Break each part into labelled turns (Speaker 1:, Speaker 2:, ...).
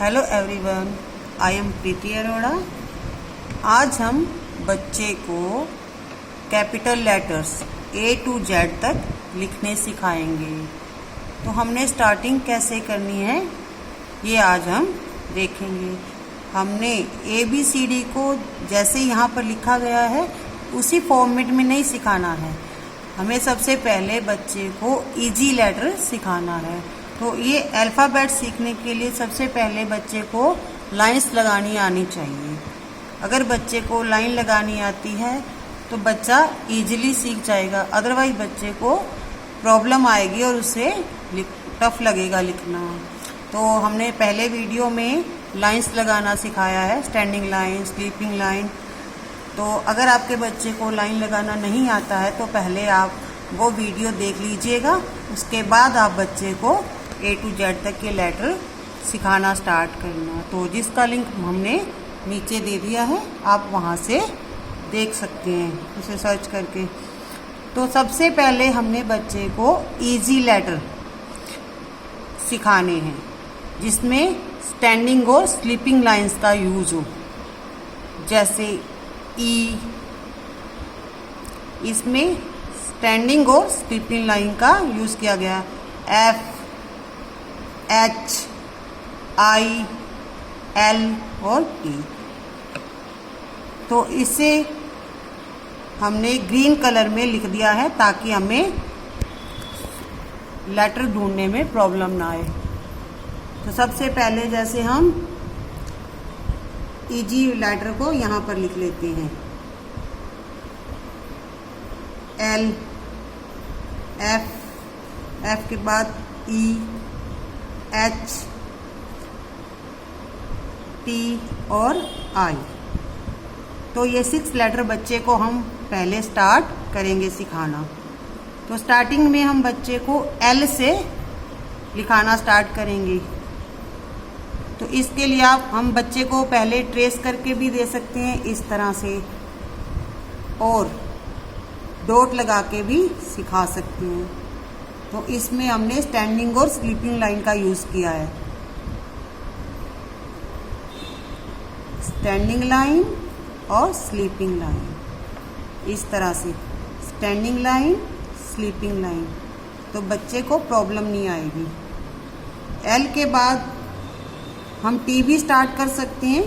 Speaker 1: Hello everyone, I am प्रीति अरोड़ा। आज हम बच्चे को capital letters A to Z तक लिखने सिखाएंगे। तो हमने स्टार्टिंग कैसे करनी है ये आज हम देखेंगे। हमने ABCD को जैसे यहाँ पर लिखा गया है उसी फॉर्मेट में नहीं सिखाना है। हमें सबसे पहले बच्चे को इजी लेटर सिखाना है। तो ये अल्फ़ाबेट सीखने के लिए सबसे पहले बच्चे को लाइंस लगानी आनी चाहिए। अगर बच्चे को लाइन लगानी आती है तो बच्चा इजीली सीख जाएगा, अदरवाइज बच्चे को प्रॉब्लम आएगी और उसे टफ लगेगा लिखना। तो हमने पहले वीडियो में लाइंस लगाना सिखाया है, स्टैंडिंग लाइन, स्लीपिंग लाइन। तो अगर आपके बच्चे को लाइन लगाना नहीं आता है तो पहले आप वो वीडियो देख लीजिएगा, उसके बाद आप बच्चे को A to Z तक के लेटर सिखाना स्टार्ट करना। तो जिसका लिंक हमने नीचे दे दिया है, आप वहाँ से देख सकते हैं उसे सर्च करके। तो सबसे पहले हमने बच्चे को इजी लेटर सिखाने हैं जिसमें स्टैंडिंग और स्लीपिंग लाइंस का यूज हो। जैसे ई, इसमें स्टैंडिंग और स्लीपिंग लाइन का यूज किया गया। F, H, I, L और T। तो इसे हमने ग्रीन कलर में लिख दिया है ताकि हमें लेटर ढूंढने में प्रॉब्लम ना आए। तो सबसे पहले जैसे हम इजी लेटर को यहाँ पर लिख लेते हैं। L, F, F के बाद E, H, T और I। तो ये 6 लेटर बच्चे को हम पहले स्टार्ट करेंगे सिखाना। तो स्टार्टिंग में हम बच्चे को L से लिखाना स्टार्ट करेंगे। तो इसके लिए हम बच्चे को पहले ट्रेस करके भी दे सकते हैं इस तरह से, और डॉट लगा के भी सिखा सकते हैं। तो इसमें हमने स्टैंडिंग और स्लीपिंग लाइन का यूज किया है। स्टैंडिंग लाइन और स्लीपिंग लाइन, इस तरह से स्टैंडिंग लाइन, स्लीपिंग लाइन। तो बच्चे को प्रॉब्लम नहीं आएगी। एल के बाद हम टी भी स्टार्ट कर सकते हैं।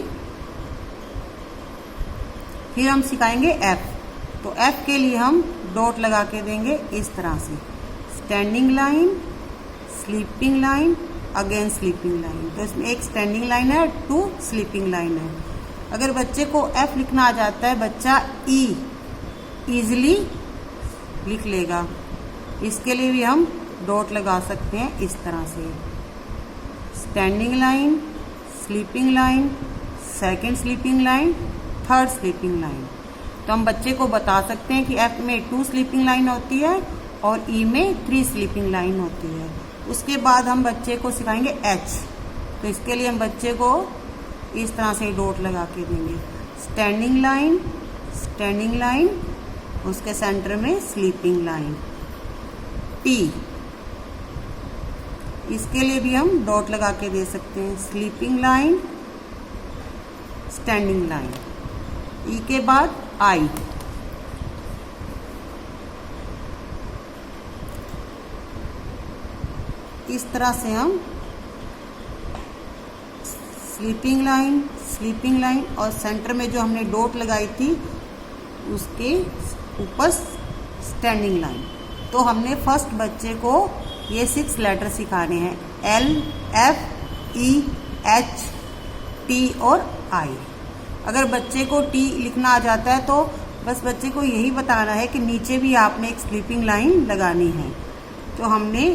Speaker 1: फिर हम सिखाएंगे एफ। तो एफ के लिए हम डॉट लगा के देंगे इस तरह से, standing line, sleeping line, again sleeping line. तो इसमें एक स्टैंडिंग लाइन है, 2 स्लीपिंग लाइन है। अगर बच्चे को एफ लिखना आ जाता है, बच्चा ई इजीली लिख लेगा। इसके लिए भी हम डॉट लगा सकते हैं इस तरह से, standing line, sleeping line, second sleeping line, third sleeping line. तो हम बच्चे को बता सकते हैं कि एफ में 2 स्लीपिंग लाइन होती है और ई में 3 स्लीपिंग लाइन होती है। उसके बाद हम बच्चे को सिखाएंगे एच। तो इसके लिए हम बच्चे को इस तरह से डॉट लगा के देंगे, स्टैंडिंग लाइन, स्टैंडिंग लाइन, उसके सेंटर में स्लीपिंग लाइन। टी, इसके लिए भी हम डॉट लगा के दे सकते हैं, स्लीपिंग लाइन, स्टैंडिंग लाइन। ई के बाद आई। इस तरह से हम स्लीपिंग लाइन, स्लीपिंग लाइन और सेंटर में जो हमने डॉट लगाई थी उसके ऊपर स्टैंडिंग लाइन। तो हमने फर्स्ट बच्चे को ये 6 लेटर सिखाने हैं, L, F, E, H, T और I। अगर बच्चे को T लिखना आ जाता है तो बस बच्चे को यही बताना है कि नीचे भी आपने एक स्लीपिंग लाइन लगानी है। तो हमने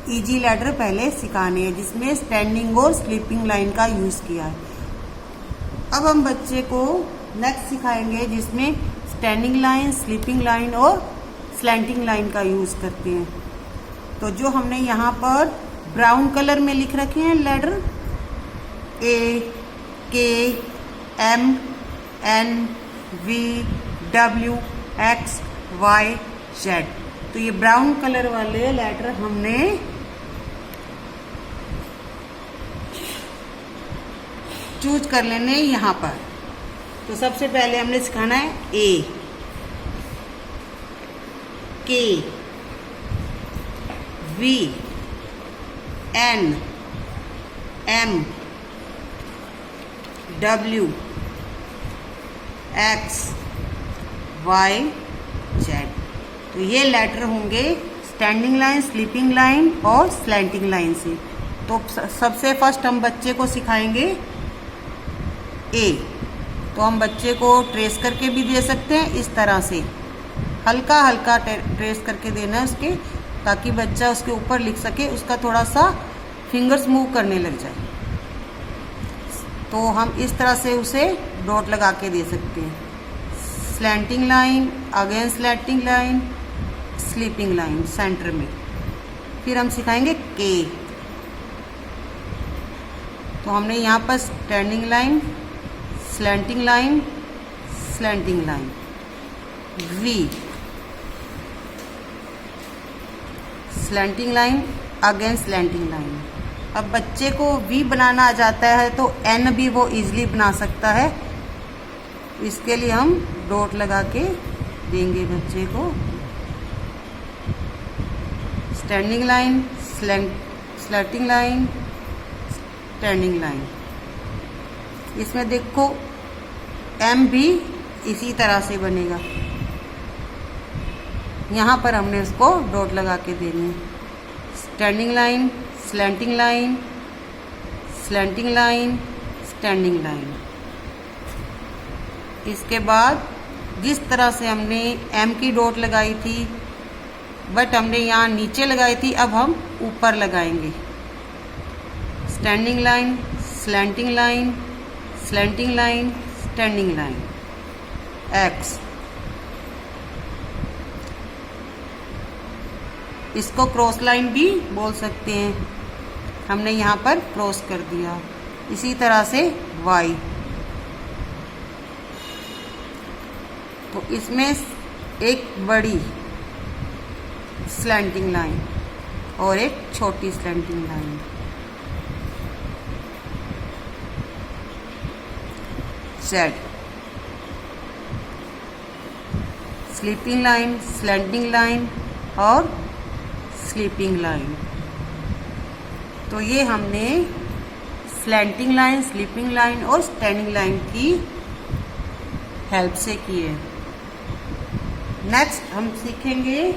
Speaker 1: इजी लेटर पहले सिखाने हैं जिसमें स्टैंडिंग और स्लीपिंग लाइन का यूज किया है। अब हम बच्चे को नेक्स्ट सिखाएंगे जिसमें स्टैंडिंग लाइन, स्लीपिंग लाइन और स्लैंटिंग लाइन का यूज करते हैं। तो जो हमने यहाँ पर ब्राउन कलर में लिख रखे हैं letter A, K, M, N, V, W, X, Y, Z। तो ये ब्राउन कलर वाले लेटर हमने चूज कर लेने यहाँ पर। तो सबसे पहले हमने सिखाना है A, K, V, N, M, W, X, Y, Z. तो ये लेटर होंगे स्टैंडिंग लाइन, स्लीपिंग लाइन और स्लैंटिंग लाइन से। तो सबसे फर्स्ट हम बच्चे को सिखाएंगे ए। तो हम बच्चे को ट्रेस करके भी दे सकते हैं, इस तरह से हल्का हल्का ट्रेस करके देना है उसके, ताकि बच्चा उसके ऊपर लिख सके, उसका थोड़ा सा फिंगर्स मूव करने लग जाए। तो हम इस तरह से उसे डॉट लगा के दे सकते हैं। Slanting line, again slanting line, sleeping line centre में। फिर हम सिखाएंगे के। तो हमने यहाँ पर standing line, slanting line, slanting line, V, slanting line, again slanting line. अब बच्चे को वी बनाना आ जाता है तो एन भी वो इजीली बना सकता है। इसके लिए हम डॉट लगा के देंगे बच्चे को। Standing line, slanting line, standing line. इसमें देखो एम भी इसी तरह से बनेगा। यहाँ पर हमने उसको डॉट लगा के देनी है। Standing line, slanting line, slanting line, standing line. इसके बाद जिस तरह से हमने एम की डॉट लगाई थी, बट हमने यहाँ नीचे लगाई थी, अब हम ऊपर लगाएंगे। Standing line, slanting line, slanting line, standing line, x. इसको क्रॉस लाइन भी बोल सकते हैं, हमने यहाँ पर क्रॉस कर दिया। इसी तरह से वाई। तो इसमें एक बड़ी स्लैंटिंग लाइन और एक छोटी slanting line. Z, sleeping line, slanting line और स्लीपिंग लाइन। तो ये हमने स्लैंटिंग लाइन, स्लीपिंग लाइन और स्टैंडिंग लाइन की हेल्प से किए। नेक्स्ट हम सीखेंगे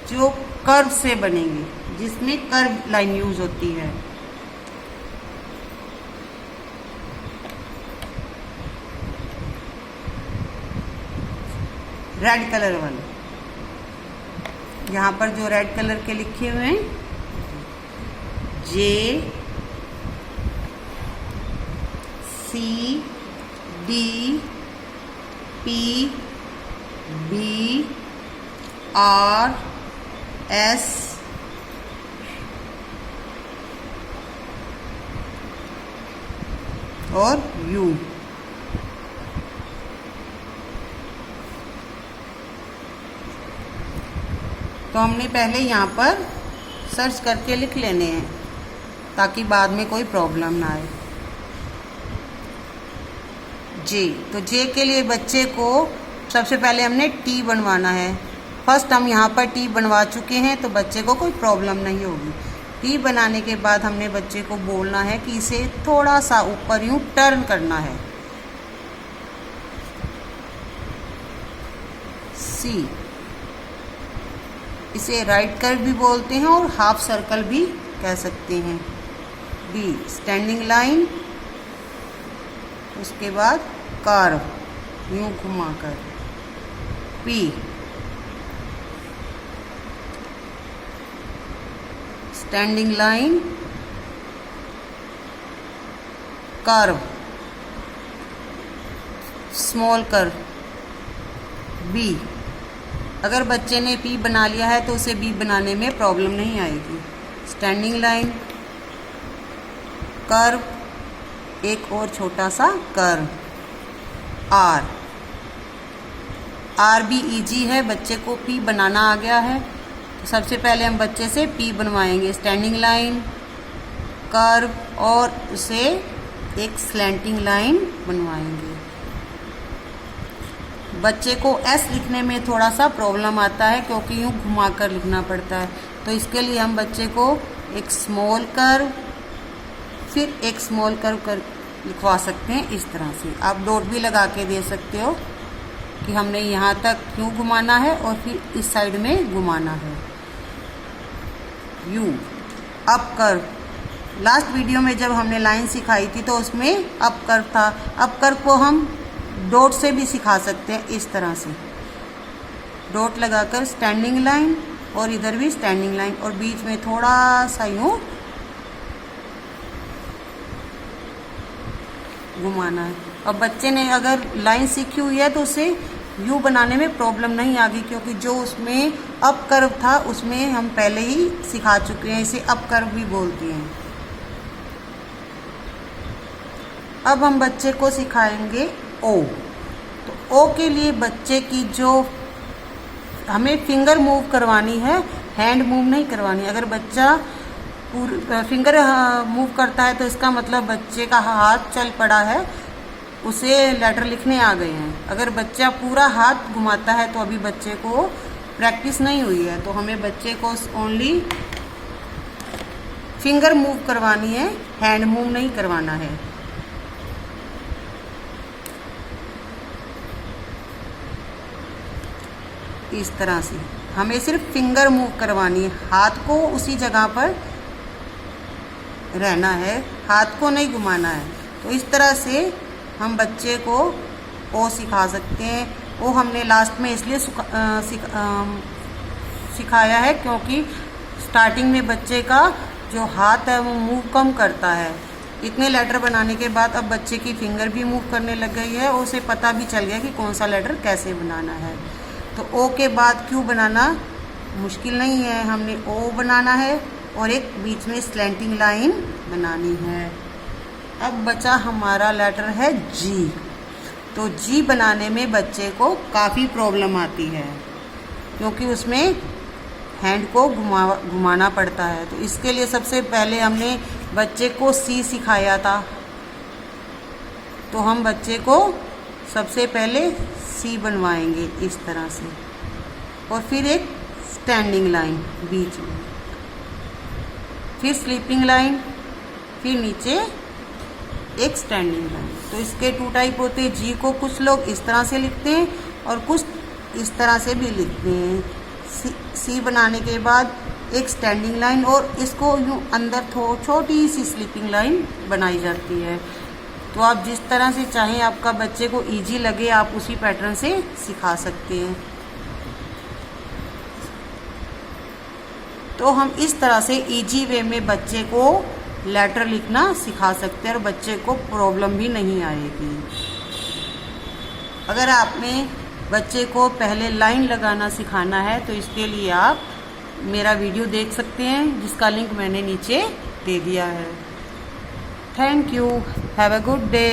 Speaker 1: जो कर्व से बनेंगे, जिसमें कर्व लाइन यूज होती है। रेड कलर वाले, यहाँ पर जो रेड कलर के लिखे हुए हैं, J, C, D, P, B, R, S, और यू। तो हमने पहले यहाँ पर सर्च करके लिख लेने हैं, ताकि बाद में कोई प्रॉब्लम ना आए। जे, तो जे के लिए बच्चे को सबसे पहले हमने टी बनवाना है। फर्स्ट हम यहाँ पर टी बनवा चुके हैं, तो बच्चे को कोई प्रॉब्लम नहीं होगी। टी बनाने के बाद हमने बच्चे को बोलना है कि इसे थोड़ा सा ऊपर यूँ टर्न करना है। सी, इसे राइट कर्व भी बोलते हैं और हाफ सर्कल भी कह सकते हैं। डी, स्टैंडिंग लाइन, उसके बाद कर्व यूं घुमाकर। P, standing line, curve, small curve. B, अगर बच्चे ने पी बना लिया है तो उसे बी बनाने में प्रॉब्लम नहीं आएगी। स्टैंडिंग लाइन, कर्व, एक और छोटा सा कर्व। आर, आर भी इजी है, बच्चे को पी बनाना आ गया है। तो सबसे पहले हम बच्चे से पी बनवाएंगे। स्टैंडिंग लाइन, कर्व और उसे एक स्लैंटिंग लाइन बनवाएंगे। बच्चे को एस लिखने में थोड़ा सा प्रॉब्लम आता है क्योंकि यूँ घुमाकर लिखना पड़ता है, तो इसके लिए हम बच्चे को एक स्मॉल कर्व फिर एक स्मॉल कर्व कर लिखवा सकते हैं। इस तरह से आप डॉट भी लगा के दे सकते हो कि हमने यहाँ तक क्यों घुमाना है और फिर इस साइड में घुमाना है। You up curve, last video में जब हमने लाइन सिखाई थी तो उसमें अप कर्व था। अप कर्व को हम डॉट से भी सिखा सकते हैं। इस तरह से डॉट लगाकर स्टैंडिंग लाइन और इधर भी स्टैंडिंग लाइन और बीच में थोड़ा सा यूँ घुमाना है। अब बच्चे ने अगर लाइन सीखी हुई है तो उसे यू बनाने में प्रॉब्लम नहीं आ गई, क्योंकि जो उसमें अप कर्व था उसमें हम पहले ही सिखा चुके हैं। इसे अप कर्व भी बोलते हैं। अब हम बच्चे को सिखाएंगे ओ। तो ओ के लिए बच्चे की जो हमें फिंगर मूव करवानी है, हैंड मूव नहीं करवानी। अगर बच्चा फिंगर मूव करता है तो इसका मतलब बच्चे का हाथ चल पड़ा है, उसे लेटर लिखने आ गए हैं। अगर बच्चा पूरा हाथ घुमाता है तो अभी बच्चे को प्रैक्टिस नहीं हुई है, तो हमें बच्चे को ओनली फिंगर मूव करवानी है, हैंड मूव नहीं करवाना है। इस तरह से हमें सिर्फ फिंगर मूव करवानी है, हाथ को उसी जगह पर रहना है, हाथ को नहीं घुमाना है। तो इस तरह से हम बच्चे को ओ सिखा सकते हैं। ओ हमने लास्ट में इसलिए सिखाया है क्योंकि स्टार्टिंग में बच्चे का जो हाथ है वो मूव कम करता है। इतने लेटर बनाने के बाद अब बच्चे की फिंगर भी मूव करने लग गई है और उसे पता भी चल गया कि कौन सा लेटर कैसे बनाना है। तो ओ के बाद क्यू बनाना मुश्किल नहीं है, हमने ओ बनाना है और एक बीच में स्लैंटिंग लाइन बनानी है। अब बचा हमारा लेटर है जी। तो जी बनाने में बच्चे को काफ़ी प्रॉब्लम आती है क्योंकि उसमें हैंड को घुमाना पड़ता है। तो इसके लिए सबसे पहले हमने बच्चे को सी सिखाया था, तो हम बच्चे को सबसे पहले सी बनवाएंगे इस तरह से और फिर एक स्टैंडिंग लाइन बीच में, फिर स्लीपिंग लाइन, फिर नीचे एक स्टैंडिंग लाइन। तो इसके 2 टाइप होते हैं। जी को कुछ लोग इस तरह से लिखते हैं और कुछ इस तरह से भी लिखते हैं। सी बनाने के बाद एक स्टैंडिंग लाइन और इसको यूँ अंदर छोटी सी स्लीपिंग लाइन बनाई जाती है। तो आप जिस तरह से चाहें, आपका बच्चे को इजी लगे, आप उसी पैटर्न से सिखा सकते हैं। तो हम इस तरह से इजी वे में बच्चे को लेटर लिखना सिखा सकते हैं और बच्चे को प्रॉब्लम भी नहीं आएगी। अगर आपने बच्चे को पहले लाइन लगाना सिखाना है तो इसके लिए आप मेरा वीडियो देख सकते हैं, जिसका लिंक मैंने नीचे दे दिया है। Thank you, have a good day.